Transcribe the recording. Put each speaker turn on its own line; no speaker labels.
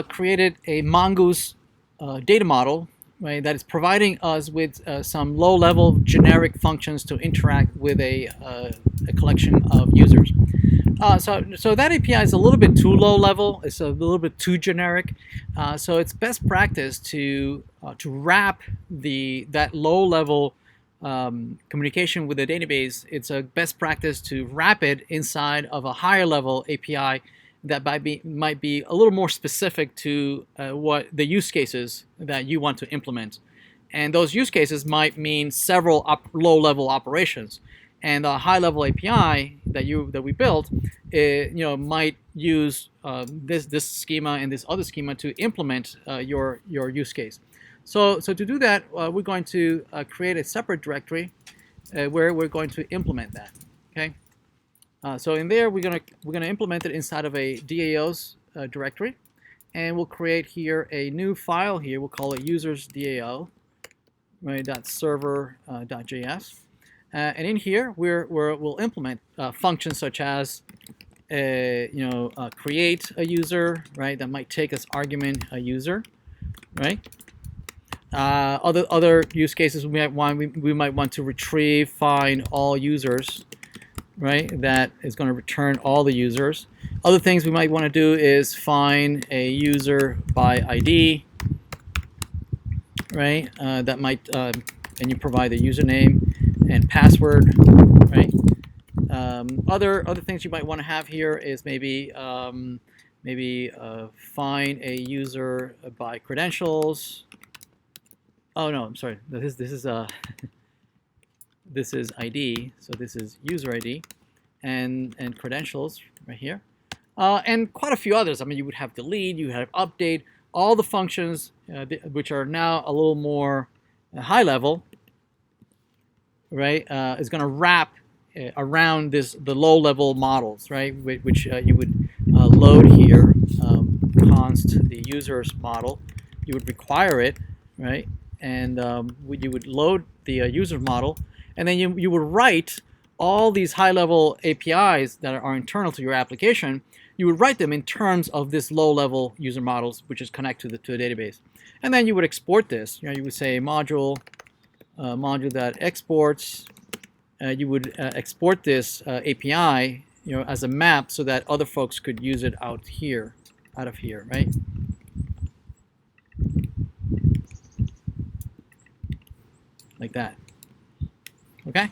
created a Mongoose data model, right, that is providing us with some low-level generic functions to interact with a collection of users. So that API is a little bit too low level. It's a little bit too generic. So it's best practice to wrap that low level communication with the database. It's a best practice to wrap it inside of a higher level API that might be a little more specific to what the use cases that you want to implement. And those use cases might mean several low-level operations. And the high-level API that we built, might use this schema and this other schema to implement your use case. So to do that, we're going to create a separate directory where we're going to implement that. Okay. So in there, we're gonna implement it inside of a DAO's directory, and we'll create here a new file here. We'll call it users DAO, right? .server.js, and in here we'll implement functions such as create a user, right? That might take as argument a user, right? Other use cases we might want to retrieve, find all users, right? That is going to return all the users. Other things we might want to do is find a user by ID, right? That might, and you provide the username and password, right? Other things you might want to have here is maybe find a user by credentials. Oh no, I'm sorry. This is this is ID, so this is user ID, and credentials right here, and quite a few others. I mean, you would have delete, you have update, all the functions which are now a little more high level, right? Is going to wrap around the low level models, right? Which you would load here, const the users model. You would require it, right? And you would load the user model. And then you would write all these high-level APIs that are internal to your application. You would write them in terms of this low-level user models, which is connected to the database. And then you would export this. You would say module that exports. You would export this API, as a map so that other folks could use it out of here, right? Like that. Okay.